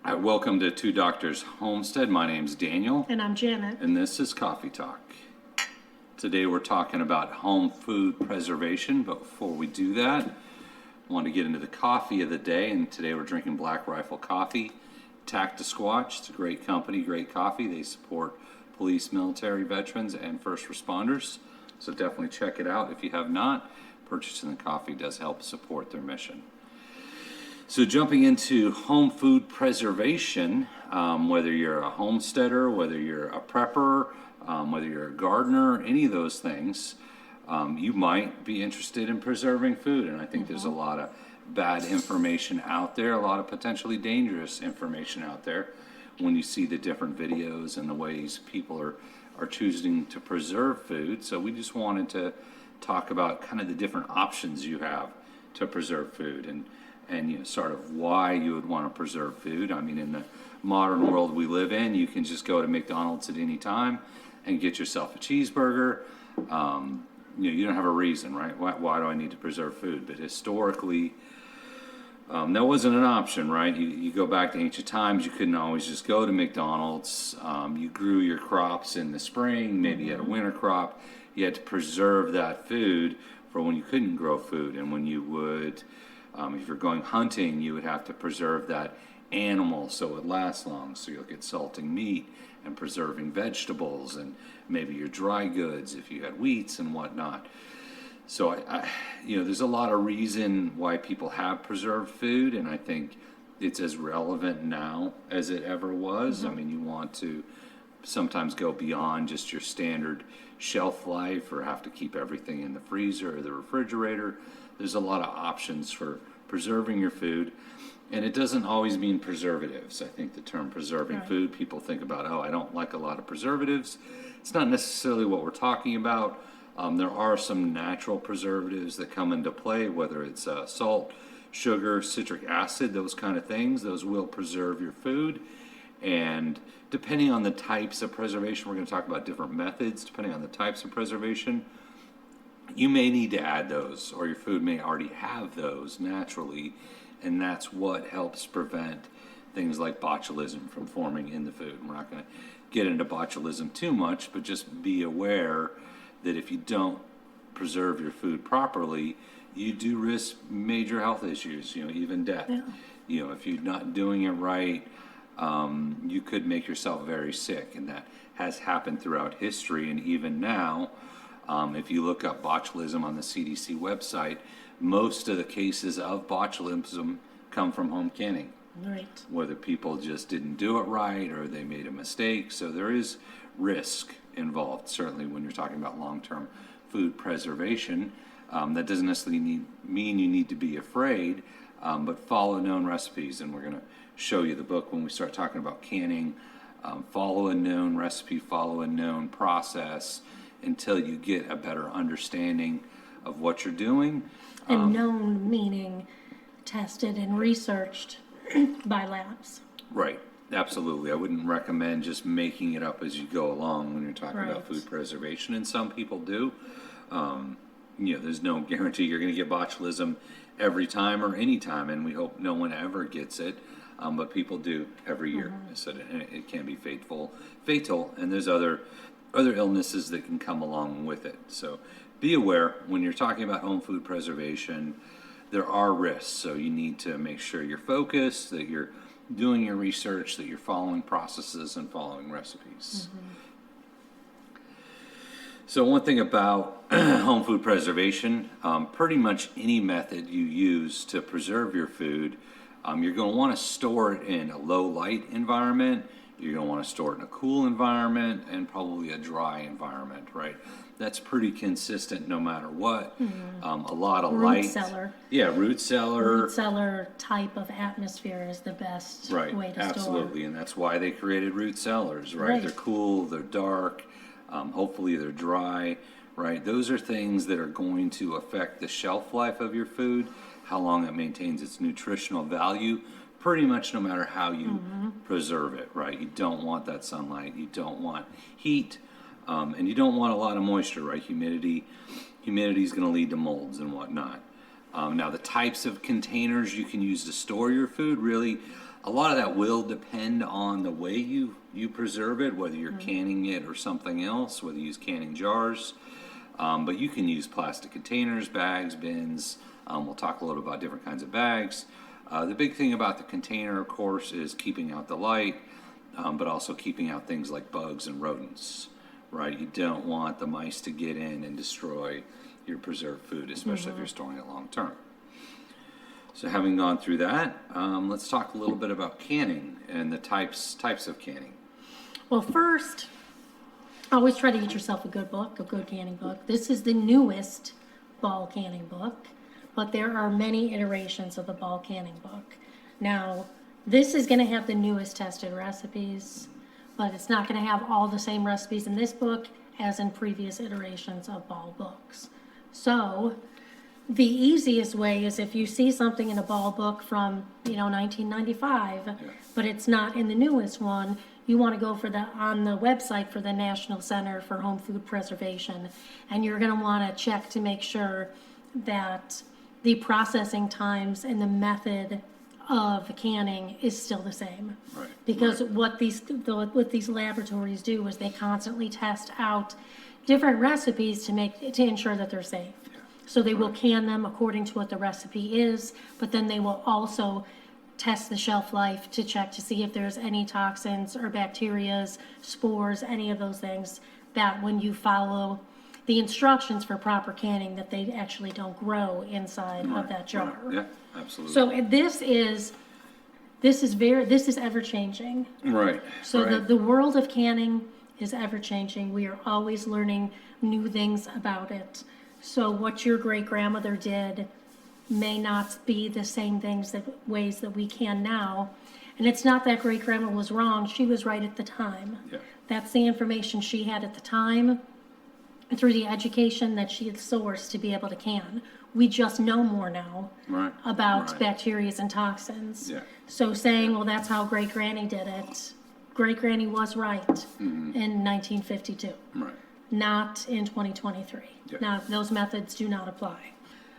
Welcome to Two Doctors Homestead. My name's Daniel, And I'm Janet. and this is Coffee Talk. Today we're talking about home food preservation, but before we do that, I want to get into the coffee of the day, and today we're drinking Black Rifle Coffee, Squatch. It's a great company, great coffee. They support police, military, veterans, and first responders, so definitely check it out if you have not. Purchasing the coffee does help support their mission. So jumping into home food preservation, whether you're a homesteader, whether you're a prepper, whether you're a gardener, any of those things, you might be interested in preserving food. And I think there's a lot of bad information out there, a lot of potentially dangerous information out there when you see the different videos and the ways people are choosing to preserve food. So we just wanted to talk about kind of the different options you have to preserve food and sort of why you would want to preserve food. I mean, in the modern world we live in, you can just go to McDonald's at any time and get yourself a cheeseburger. You don't have a reason, right? Why do I need to preserve food? But historically, that wasn't an option, right? You go back to ancient times, you couldn't always just go to McDonald's. You grew your crops in the spring, maybe you had a winter crop. You had to preserve that food for when you couldn't grow food, and when you would if you're going hunting, you would have to preserve that animal so it would last long. So you look at salting meat and preserving vegetables and maybe your dry goods if you had wheats and whatnot. So there's a lot of reason why people have preserved food, and I think it's as relevant now as it ever was. I mean, you want to sometimes go beyond just your standard shelf life or have to keep everything in the freezer or the refrigerator. There's a lot of options for preserving your food, and it doesn't always mean preservatives. I think the term preserving food, people think about, I don't like a lot of preservatives. It's not necessarily what we're talking about. There are some natural preservatives that come into play, whether it's salt, sugar, citric acid, those kind of things. Those will preserve your food. And depending on the types of preservation, we're going to talk about different methods. Depending on the types of preservation, you may need to add those, or your food may already have those naturally, and that's what helps prevent things like botulism from forming in the food. We're not going to get into botulism too much, but just be aware that if you don't preserve your food properly, you do risk major health issues, even death. Yeah. If you're not doing it right, you could make yourself very sick, and that has happened throughout history, and even now. If you look up botulism on the CDC website, most of the cases of botulism come from home canning. Right. Whether people just didn't do it right or they made a mistake. So there is risk involved, certainly when you're talking about long-term food preservation. That doesn't necessarily mean you need to be afraid, but follow known recipes. And we're going to show you the book when we start talking about canning. Follow a known recipe, follow a known process, until you get a better understanding of what you're doing. And known meaning tested and researched by labs. Right, absolutely. I wouldn't recommend just making it up as you go along when you're talking about Right. food preservation, and some people do. There's no guarantee you're going to get botulism every time or any time, and we hope no one ever gets it. But people do every year. So it can be fatal, and there's other illnesses that can come along with it. So be aware when you're talking about home food preservation, there are risks. So you need to make sure you're focused, that you're doing your research, that you're following processes and following recipes. So one thing about home food preservation, pretty much any method you use to preserve your food, you're going to want to store it in a low light environment. You're going to want to store it in a cool environment and probably a dry environment, right? That's pretty consistent no matter what. A lot of light. Root cellar. Yeah, root cellar. Root cellar type of atmosphere is the best Right, way to absolutely. And that's why they created root cellars, right? Right. They're cool, they're dark, hopefully they're dry, right? Those are things that are going to affect the shelf life of your food, how long it maintains its nutritional value, pretty much no matter how you preserve it, right? You don't want that sunlight, you don't want heat, and you don't want a lot of moisture, right? Humidity is going to lead to molds and whatnot. Now, the types of containers you can use to store your food, really, A lot of that will depend on the way you preserve it, whether you're canning it or something else, whether you use canning jars. But you can use plastic containers, bags, bins. We'll talk a little about different kinds of bags. The big thing about the container, of course, is keeping out the light, but also keeping out things like bugs and rodents, right? You don't want the mice to get in and destroy your preserved food, especially if you're storing it long term. So having gone through that, let's talk a little bit about canning and the types of canning. Well, first, always try to get yourself a good book, a good canning book. This is the newest ball canning book, but there are many iterations of the ball canning book. Now, this is going to have the newest tested recipes, but it's not going to have all the same recipes in this book as in previous iterations of ball books. So, the easiest way is if you see something in a ball book from, 1995, but it's not in the newest one, you want to go on the website for the National Center for Home Food Preservation, and you're going to want to check to make sure that the processing times and the method of canning is still the same. Right. Because what these laboratories do is they constantly test out different recipes to ensure that they're safe. So they will can them according to what the recipe is, but then they will also test the shelf life to check to see if there's any toxins or bacterias, spores, any of those things that when you follow the instructions for proper canning that they actually don't grow inside of that jar. Right. Yeah, absolutely. So this is ever changing. Right. So right. the world of canning is ever changing. We are always learning new things about it. So what your great grandmother did may not be the same ways that we can now. And it's not that great grandma was wrong. She was right at the time. Yeah. That's the information she had at the time through the education that she had sourced to be able to can. We just know more now about bacteria and toxins. Yeah. So saying, well, that's how great granny did it. Great granny was right in 1952. Right. Not in 2023. Yeah. Now, those methods do not apply.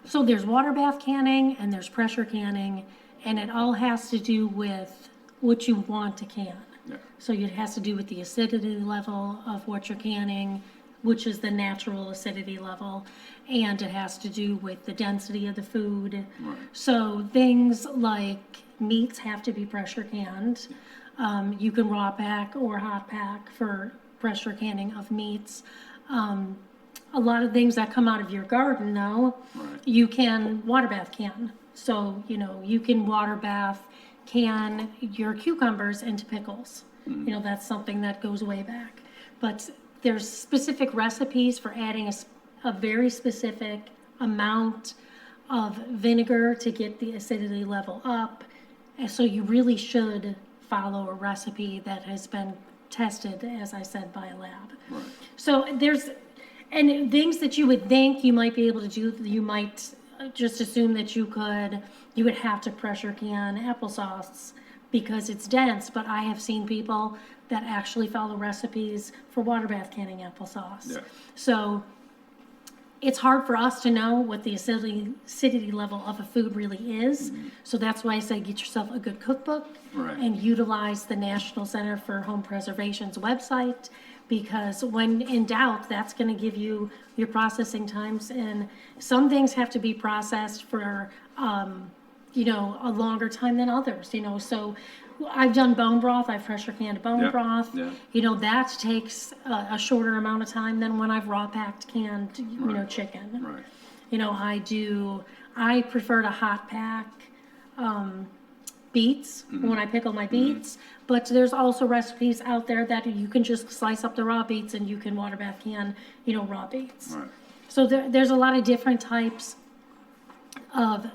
So there's water bath canning and there's pressure canning, and it all has to do with what you want to can. Yeah. So it has to do with the acidity level of what you're canning, which is the natural acidity level, and it has to do with the density of the food. Right. So things like meats have to be pressure canned. You can raw pack or hot pack for pressure canning of meats. A lot of things that come out of your garden, though, you can water bath can. So, you can water bath can your cucumbers into pickles. That's something that goes way back. But there's specific recipes for adding a very specific amount of vinegar to get the acidity level up. And so you really should follow a recipe that has been tested, as I said, by a lab. Right. So and things that you would think you might be able to do, you might just assume that you would have to pressure can applesauce because it's dense, but I have seen people that actually follow recipes for water bath canning applesauce. Yeah. So it's hard for us to know what the acidity level of a food really is. Mm-hmm. So that's why I say get yourself a good cookbook and utilize the National Center for Home Preservation's website, because when in doubt, that's going to give you your processing times. And some things have to be processed for, a longer time than others, So I've done bone broth. I've pressure canned bone broth. Yeah. That takes a shorter amount of time than when I've raw packed canned, chicken. Right. I prefer to hot pack beets when I pickle my beets, but there's also recipes out there that you can just slice up the raw beets and you can water bath can, raw beets. Right. So there's a lot of different types of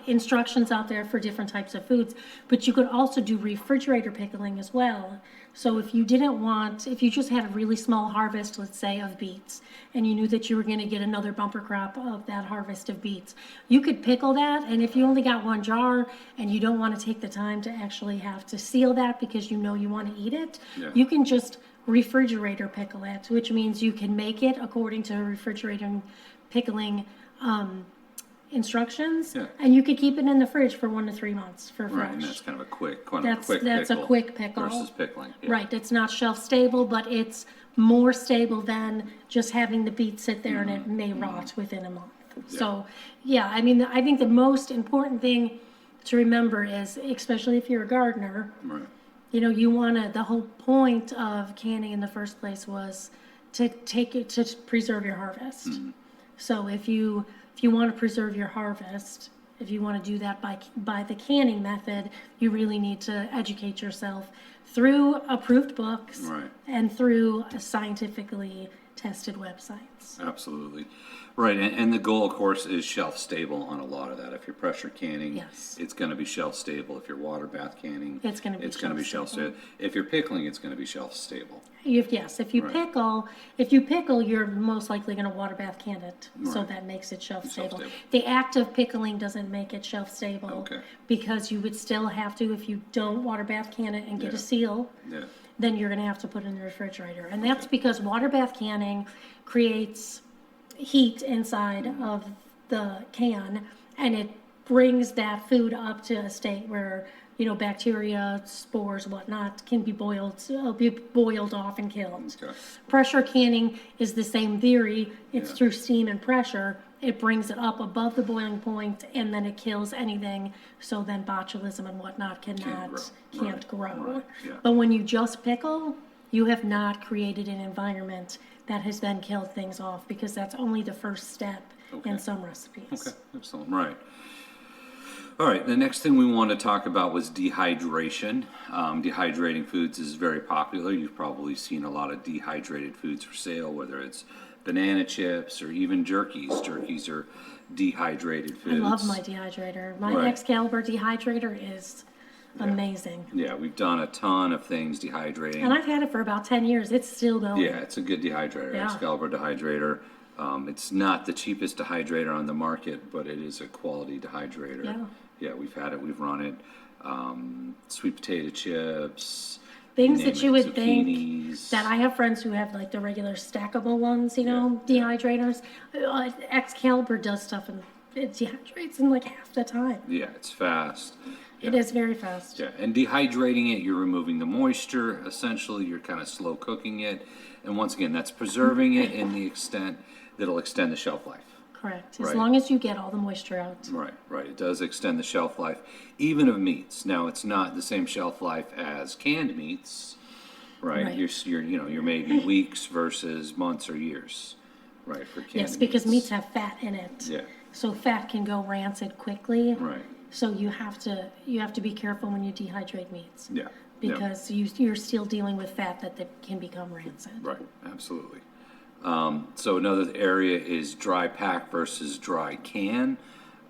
instructions out there for different types of foods, but you could also do refrigerator pickling as well. So if you just had a really small harvest, let's say, of beets, and you knew that you were going to get another bumper crop of that harvest of beets, you could pickle that. And if you only got one jar and you don't want to take the time to actually have to seal that because you want to eat it, you can just refrigerator pickle it, which means you can make it according to refrigerator pickling instructions, Yeah. and you could keep it in the fridge for 1 to 3 months for fresh. Right, and that's kind of a quick, That's a quick pickle. versus pickling. Yeah. Right, it's not shelf stable, but it's more stable than just having the beet sit there and it may rot within a month. So, yeah, I mean, I think the most important thing to remember is, especially if you're a gardener, Right. you know, you wanna, the whole point of canning in the first place was to preserve your harvest. So if you want to preserve your harvest, if you want to do that by the canning method, you really need to educate yourself through approved books Right. and through scientifically tested websites. Absolutely. Right, and the goal, of course, is shelf stable on a lot of that. If you're pressure canning, Yes. it's going to be shelf stable. If you're water bath canning, It's gonna be shelf shelf stable. If you're pickling, it's going to be shelf stable. Yes, if you Right. pickle, you're most likely going to water bath can it, so Right. that makes it shelf stable. stable. The act of pickling doesn't make it shelf stable. Okay. Because you would still have to, if you don't water bath can it and get Yeah. a seal, Yeah. then you're gonna have to put it in the refrigerator. And that's because water bath canning creates heat inside of the can, and it brings that food up to a state where, you know, bacteria, spores, whatnot, can be boiled off and killed. Okay. Pressure canning is the same theory. It's Yeah. through steam and pressure. It brings it up above the boiling point, and then it kills anything. So then botulism and whatnot can't grow. Right. Yeah. But when you just pickle, you have not created an environment that has then killed things off, because that's only the first step Okay. in some recipes. Okay, excellent, right. All right, the next thing we want to talk about was dehydration. Dehydrating foods is very popular. You've probably seen a lot of dehydrated foods for sale, whether it's banana chips or even jerkies. Jerkies are dehydrated foods. I love my dehydrator. My Right. Excalibur dehydrator is amazing. Yeah, we've done a ton of things dehydrating. And I've had it for about 10 years. It's still going. Yeah, it's a good dehydrator, Yeah. Excalibur dehydrator. It's not the cheapest dehydrator on the market, but it is a quality dehydrator. Yeah. Yeah, we've had it, we've run it. Sweet potato chips. Things name that it, you would think zucchinis. that I have friends who have like the regular stackable ones, you know, dehydrators. Excalibur does stuff and it dehydrates in like half the time. Yeah, it's fast. It is very fast. Yeah, and dehydrating it, you're removing the moisture. Essentially, you're kind of slow cooking it. And once again, that's preserving it in the extent that it'll extend the shelf life. Correct. As Right. long as you get all the moisture out. Right, right. It does extend the shelf life, even of meats. Now, it's not the same shelf life as canned meats, right? Right. You're maybe weeks versus months or years, right? For canned Yes, because meats. meats have fat in it. Yeah, So fat can go rancid quickly. right. So you have to be careful when you dehydrate meats. Yeah, yeah. Because you're still dealing with fat that can become rancid. Right, absolutely. So another area is dry pack versus dry can.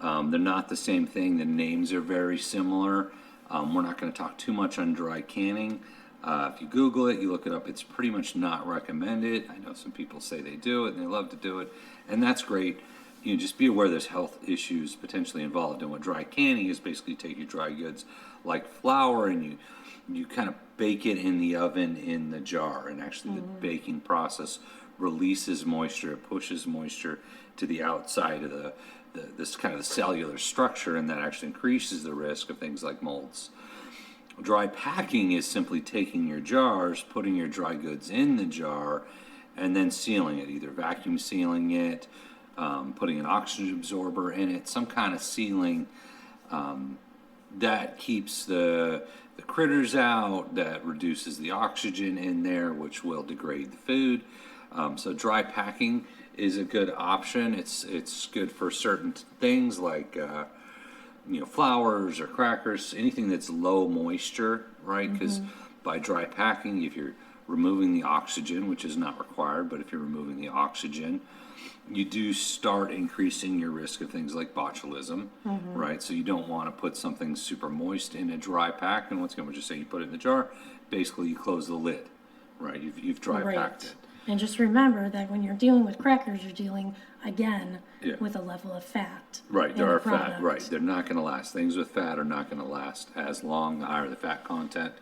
They're not the same thing. The names are very similar. We're not going to talk too much on dry canning. If you Google it, you look it up, it's pretty much not recommended. I know some people say they do it and they love to do it, and that's great. You know, just be aware there's health issues potentially involved. And what dry canning is, basically take your dry goods like flour and you kind of bake it in the oven in the jar, and actually the baking process releases moisture, it pushes moisture to the outside of this kind of cellular structure, and that actually increases the risk of things like molds. Dry packing is simply taking your jars, putting your dry goods in the jar, and then sealing it, either vacuum sealing it, putting an oxygen absorber in it, some kind of sealing that keeps the critters out, that reduces the oxygen in there, which will degrade the food. So dry packing is a good option. It's good for certain things like flours or crackers, anything that's low moisture, right? Because by dry packing, if you're removing the oxygen, which is not required, but if you're removing the oxygen, you do start increasing your risk of things like botulism, right? So you don't want to put something super moist in a dry pack. And once again, we'll just say you put it in the jar, basically you close the lid, right? You've dry packed it. And just remember that when you're dealing with crackers, you're dealing, again, Yeah. with a level of fat. Right, in there the are fat, product. right, they're not gonna last. Things with fat are not gonna last as long. The higher the fat content,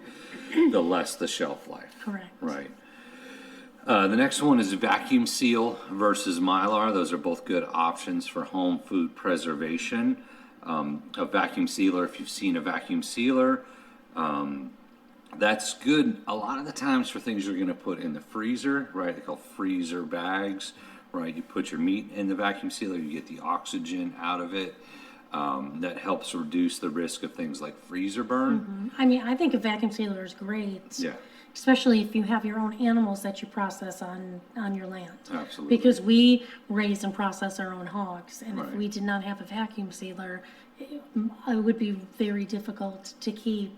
the less the shelf life. Correct. Right. The next one is vacuum seal versus Mylar. Those are both good options for home food preservation. A vacuum sealer, if you've seen a vacuum sealer, that's good a lot of the times for things you're going to put in the freezer, right? They call freezer bags, right? You put your meat in the vacuum sealer, you get the oxygen out of it. That helps reduce the risk of things like freezer burn. I mean, I think a vacuum sealer is great. Yeah. Especially if you have your own animals that you process on your land. Absolutely. Because we raise and process our own hogs, and if Right. we did not have a vacuum sealer, it would be very difficult to keep,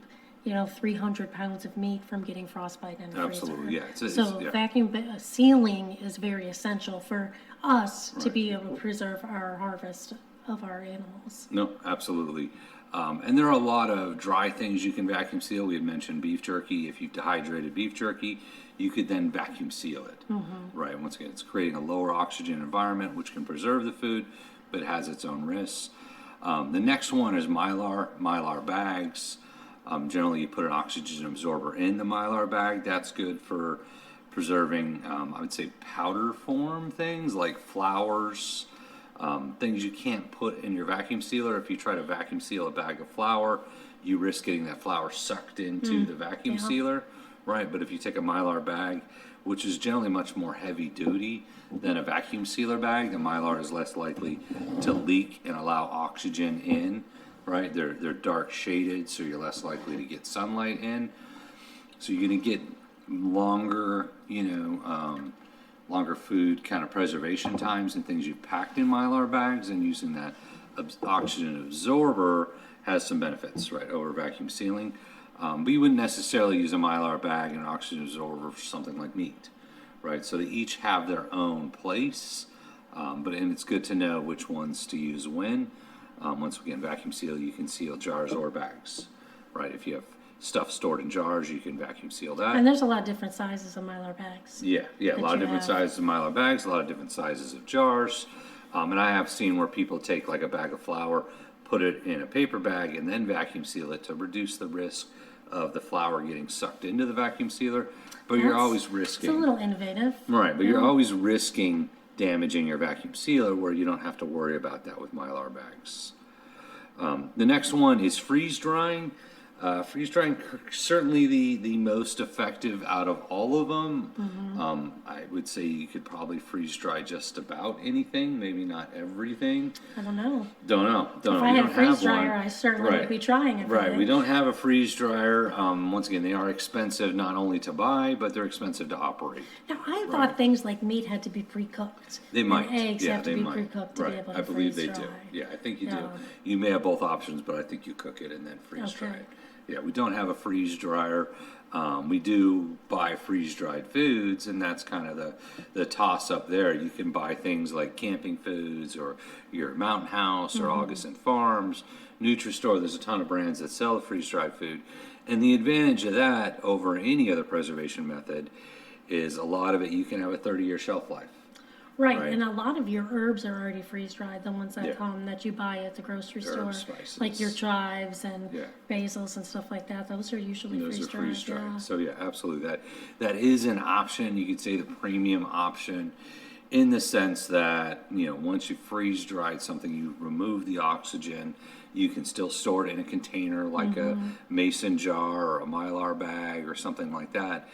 300 pounds of meat from getting frostbite in the freezer. Absolutely, yeah. So yeah. vacuum sealing is very essential for us to Right. be able to preserve our harvest of our animals. No, absolutely. And there are a lot of dry things you can vacuum seal. We had mentioned beef jerky. If you dehydrated beef jerky, you could then vacuum seal it. Right. Once again, it's creating a lower oxygen environment, which can preserve the food, but has its own risks. The next one is Mylar bags. Generally, you put an oxygen absorber in the Mylar bag. That's good for preserving, I would say, powder form things like flours. Things you can't put in your vacuum sealer. If you try to vacuum seal a bag of flour, you risk getting that flour sucked into the vacuum sealer, right? But if you take a Mylar bag, which is generally much more heavy duty than a vacuum sealer bag, the Mylar is less likely to leak and allow oxygen in, right? They're dark shaded, so you're less likely to get sunlight in. So you're going to get longer, longer food kind of preservation times and things you've packed in Mylar bags, and using that oxygen absorber has some benefits, right, over vacuum sealing. But you wouldn't necessarily use a Mylar bag and an oxygen absorber for something like meat, right? So they each have their own place, and it's good to know which ones to use when. Once again, vacuum seal, you can seal jars or bags, right? If you have stuff stored in jars, you can vacuum seal that. And there's a lot of different sizes of Mylar bags. Yeah, a lot of you different have. sizes of Mylar bags, a lot of different sizes of jars. And I have seen where people take like a bag of flour, put it in a paper bag, and then vacuum seal it to reduce the risk of the flour getting sucked into the vacuum sealer. But you're always risking. It's a little innovative. Right, but you're always risking damaging your vacuum sealer, where you don't have to worry about that with Mylar bags. The next one is freeze drying. Freeze drying, certainly the most effective out of all of them. I would say you could probably freeze dry just about anything, maybe not everything. I don't know. Don't know. If I had a freeze dryer, I certainly would be trying it. Right, we don't have a freeze dryer. Once again, they are expensive not only to buy, but they're expensive to operate. Now, I thought things like meat had to be pre-cooked. They might. And eggs Yeah, have to they be might. pre-cooked to Right. be able to I believe freeze they do. dry. Yeah, I think you do. Yeah. You may have both options, but I think you cook it and then freeze dry Okay. it. Yeah, we don't have a freeze dryer. We do buy freeze dried foods, and that's kind of the toss up there. You can buy things like camping foods or your Mountain House or Augustin Farms, Nutri-Store. There's a ton of brands that sell freeze dried food. And the advantage of that over any other preservation method is a lot of it you can have a 30-year shelf life. Right, Right. and a lot of your herbs are already freeze-dried, the ones that Yeah. come that you buy at the grocery store. Herbs, spices. Like your chives and Yeah. basils and stuff like that, those are usually Those are freeze-dried, freeze-dried. yeah. So yeah, absolutely. That is an option. You could say the premium option, in the sense that once you freeze dried something, you remove the oxygen. You can still store it in a container like a mason jar or a Mylar bag or something like that.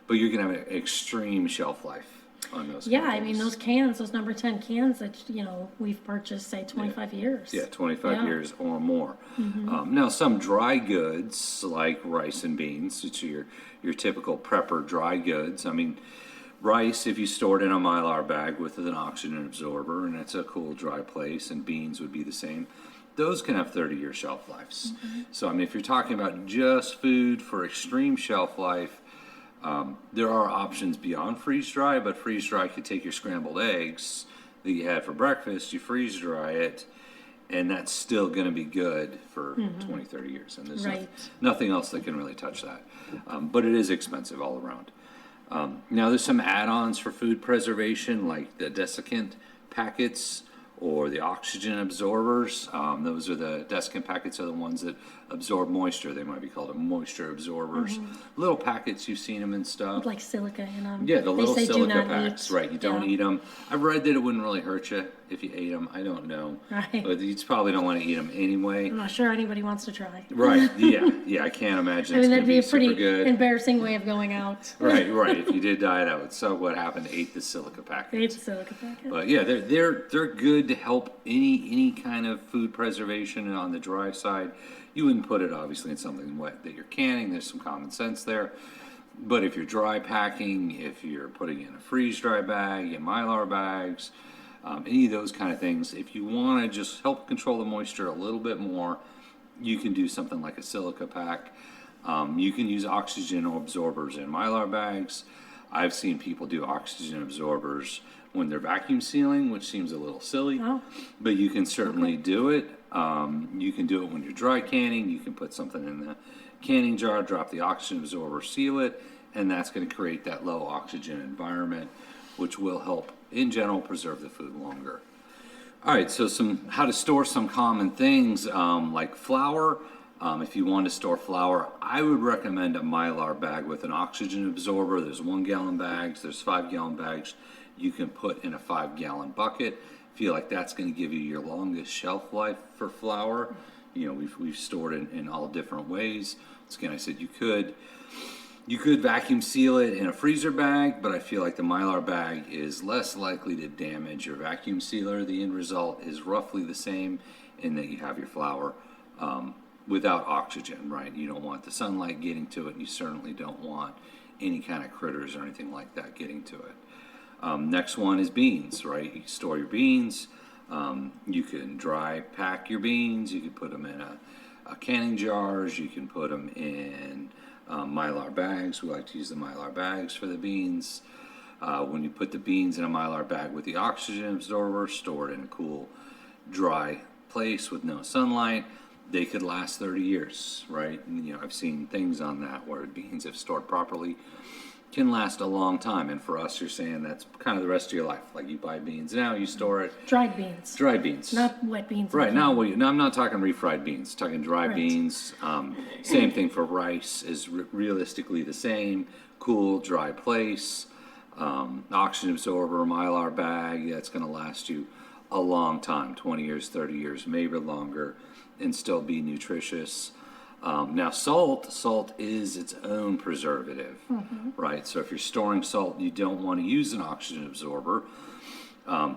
But you're gonna have an extreme shelf life on those. Yeah, kind I of mean, things. those cans, those number 10 cans that, we've purchased, say, 25 years. Yeah, 25 Yeah. years or more. Now, some dry goods like rice and beans, which are your typical prepper dry goods. I mean, rice, if you store it in a Mylar bag with an oxygen absorber, and it's a cool dry place, and beans would be the same. Those can have 30-year shelf lives. So, I mean, if you're talking about just food for extreme shelf life, there are options beyond freeze dry, but freeze dry could take your scrambled eggs that you had for breakfast, you freeze dry it, and that's still going to be good for 20, 30 years. And there's Right. nothing else that can really touch that. But it is expensive all around. Now, there's some add-ons for food preservation, like the desiccant packets or the oxygen absorbers. Those are the desiccant packets are the ones that absorb moisture. They might be called moisture absorbers. Little packets, you've seen them and stuff. Like silica in them. Yeah, the little say do silica not packs, eat. right? You don't eat them. I've read that it wouldn't really hurt you if you ate them. I don't know, Right. but you probably don't want to eat them anyway. I'm not sure anybody wants to try. Right? Yeah. I can't imagine. I mean, it's that'd gonna be a super pretty good. embarrassing way of going out. Right. If you did die, that would suck. What happened? Ate the silica packet. They eat the silica packet. But yeah, they're good to help any kind of food preservation. And on the dry side, you wouldn't put it obviously in something wet that you're canning. There's some common sense there. But if you're dry packing, if you're putting in a freeze dry bag, in Mylar bags, any of those kind of things, if you want to just help control the moisture a little bit more, you can do something like a silica pack. You can use oxygen absorbers in Mylar bags. I've seen people do oxygen absorbers when they're vacuum sealing, which seems a little silly, but you can certainly do it. You can do it when you're dry canning. You can put something in the canning jar, drop the oxygen absorber, seal it, and that's going to create that low oxygen environment, which will help, in general, preserve the food longer. All right, so how to store some common things like flour. If you want to store flour, I would recommend a Mylar bag with an oxygen absorber. There's 1 gallon bags, there's 5 gallon bags you can put in a 5 gallon bucket. Feel like that's going to give you your longest shelf life for flour. You know, we've stored it in all different ways. Once again, I said you could vacuum seal it in a freezer bag, but I feel like the Mylar bag is less likely to damage your vacuum sealer. The end result is roughly the same in that you have your flour without oxygen, right? You don't want the sunlight getting to it, and you certainly don't want any kind of critters or anything like that getting to it. Next one is beans, right? You can store your beans. You can dry pack your beans. You can put them in a canning jars. You can put them in Mylar bags. We like to use the Mylar bags for the beans. When you put the beans in a Mylar bag with the oxygen absorber, store it in a cool, dry place with no sunlight, they could last 30 years, right? And, you know, I've seen things on that where beans, if stored properly, can last a long time. And for us, you're saying that's kind of the rest of your life. Like you buy beans now, you store it. Dried beans. Dried beans. Not wet beans. Right. Now, I'm not talking refried beans. I'm talking dry beans. Same thing for rice is realistically the same. Cool, dry place. Oxygen absorber, Mylar bag. That's going to last you a long time, 20 years, 30 years, maybe longer, and still be nutritious. Now, salt is its own preservative, right? So if you're storing salt, you don't want to use an oxygen absorber.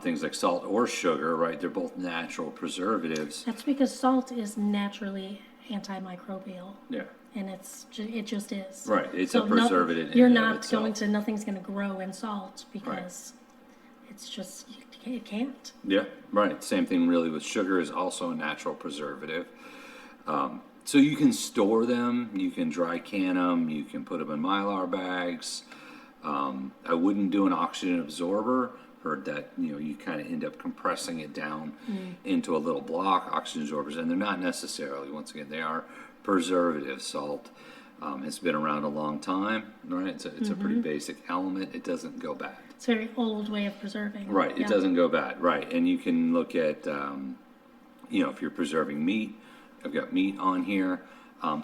Things like salt or sugar, right? They're both natural preservatives. That's because salt is naturally antimicrobial. Yeah. And it just is. Right. It's a preservative. You're not going to, nothing's going to grow in salt because it's just, it can't. Yeah, right. Same thing really with sugar is also a natural preservative. So you can store them, you can dry can them, you can put them in Mylar bags. I wouldn't do an oxygen absorber. Heard that, you know, you kind of end up compressing it down into a little block, oxygen absorbers, and they're not necessarily, once again, they are preservative. Salt has been around a long time, right? It's a pretty basic element. It doesn't go bad. It's a very old way of preserving. Right, it doesn't go bad, right. And you can look at, you know, if you're preserving meat, I've got meat on here.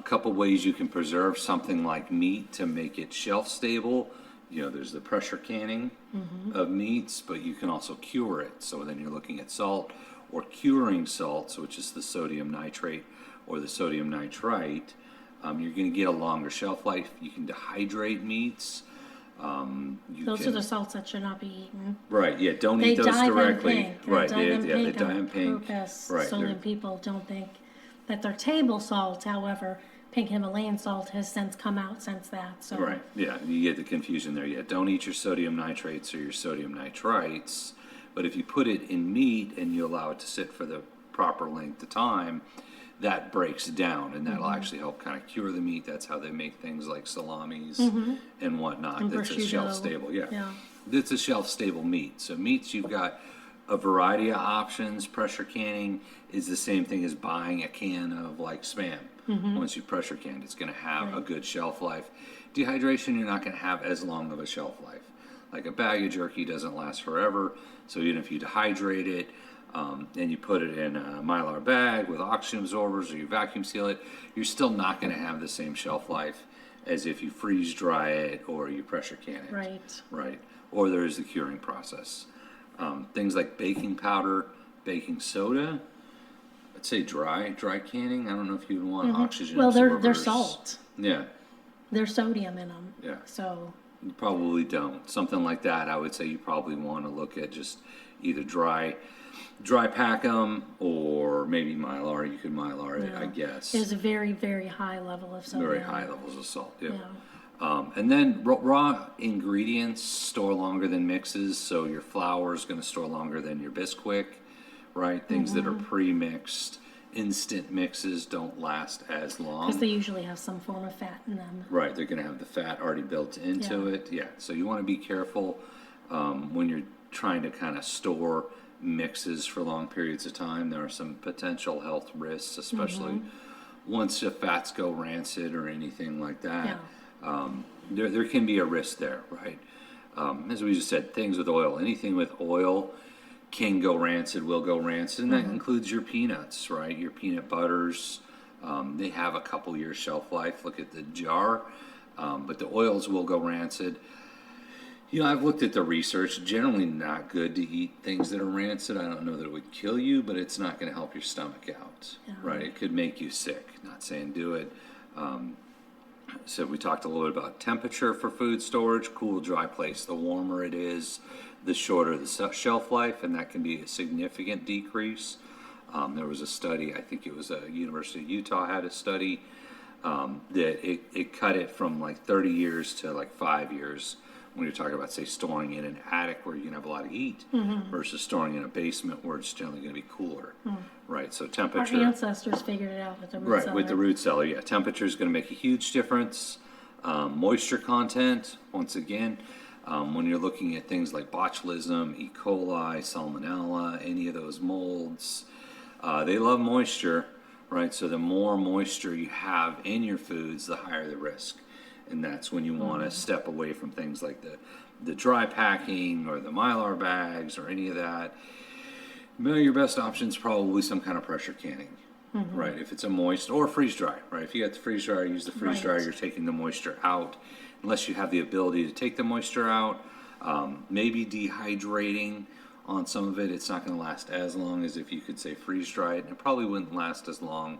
Couple ways you can preserve something like meat to make it shelf stable. You know, there's the pressure canning of meats, but you can also cure it. So then you're looking at salt or curing salts, which is the sodium nitrate or the sodium nitrite. You're going to get a longer shelf life. You can dehydrate meats. Those are the salts that should not be eaten. Right, yeah, don't eat those directly. They Right, dye them pink. they dye them pink. Purpose, Right, so that people don't think that they're table salt. However, pink Himalayan salt has since come out since that. So right, yeah, you get the confusion there. Yeah, don't eat your sodium nitrates or your sodium nitrites. But if you put it in meat and you allow it to sit for the proper length of time, that breaks down, and that'll actually help kind of cure the meat. That's how they make things like salamis and whatnot. And that's a prosciutto. shelf stable. Yeah, it's a shelf stable meat. So meats, you've got a variety of options. Pressure canning is the same thing as buying a can of like Spam. Once you pressure can, it's going to have a good shelf life. Dehydration, you're not going to have as long of a shelf life. Like a bag of jerky doesn't last forever. So even if you dehydrate it, and you put it in a Mylar bag with oxygen absorbers, or you vacuum seal it, you're still not going to have the same shelf life as if you freeze dry it or you pressure can it. Right. Right. Or there is the curing process. Things like baking powder, baking soda, I'd say dry canning. I don't know if you'd want oxygen Well, they're absorbers. salt. Yeah. There's sodium in them. Yeah. So. You probably don't. Something like that, I would say you probably want to look at just either dry pack them, or maybe Mylar. You could Mylar it, I guess. There's a very, very high level of sodium. Very high levels of salt, yeah. Yeah. And then raw ingredients store longer than mixes, so your flour is going to store longer than your Bisquick, right? Things that are pre-mixed, instant mixes don't last as long. Because they usually have some form of fat in them. Right, they're going to have the fat already built into it. Yeah, so you want to be careful when you're trying to kind of store mixes for long periods of time. There are some potential health risks, especially once the fats go rancid or anything like that. Yeah. There can be a risk there, right? As we just said, things with oil, anything with oil can go rancid, will go rancid, and that includes your peanuts, right? Your peanut butters, they have a couple years shelf life. Look at the jar, but the oils will go rancid. You know, I've looked at the research. Generally not good to eat things that are rancid. I don't know that it would kill you, but it's not going to help your stomach out, right? It could make you sick. Not saying do it. So we talked a little bit about temperature for food storage, cool, dry place. The warmer it is, the shorter the shelf life, and that can be a significant decrease. There was a study, I think it was a University of Utah had a study that it cut it from like 30 years to like 5 years when you're talking about, say, storing in an attic where you can have a lot of heat versus storing in a basement where it's generally going to be cooler, right? So temperature. Our ancestors figured it out with the root cellar. Right, with the root cellar, yeah. Temperature is going to make a huge difference. Moisture content, once again, when you're looking at things like botulism, E. coli, salmonella, any of those molds, they love moisture, right? So the more moisture you have in your foods, the higher the risk. And that's when you want to step away from things like the dry packing or the Mylar bags or any of that. Your best option is probably some kind of pressure canning, right? If it's a moist, or freeze dry, right? If you got the freeze dryer, use the freeze dryer. You're taking the moisture out, unless you have the ability to take the moisture out. Maybe dehydrating on some of it. It's not going to last as long as if you could say freeze dry it, and it probably wouldn't last as long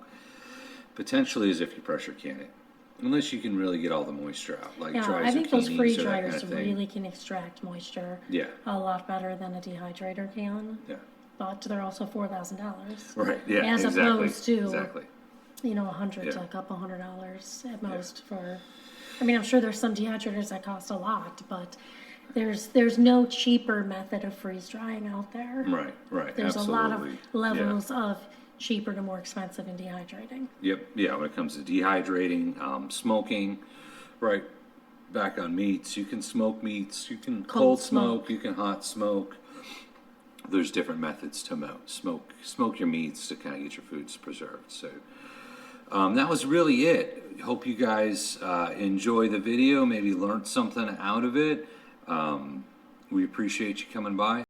potentially as if you pressure can it. Unless you can really get all the moisture out, like dry zucchini. I think those freeze or that dryers kind of thing. really can extract moisture a lot better than a dehydrator can. Yeah. But they're also $4,000. Right, yeah, As opposed to, exactly. you know, $100 to a couple $100 at most for, I mean, I'm sure there's some dehydrators that cost a lot, but there's no cheaper method of freeze drying out there. Right, There's absolutely. a lot of levels of cheaper to more expensive in dehydrating. Yep, yeah, when it comes to dehydrating, smoking, right, back on meats, you can smoke meats, you can cold smoke, you can hot smoke. There's different methods to smoke your meats to kind of get your foods preserved. So that was really it. Hope you guys enjoy the video, maybe learned something out of it. We appreciate you coming by.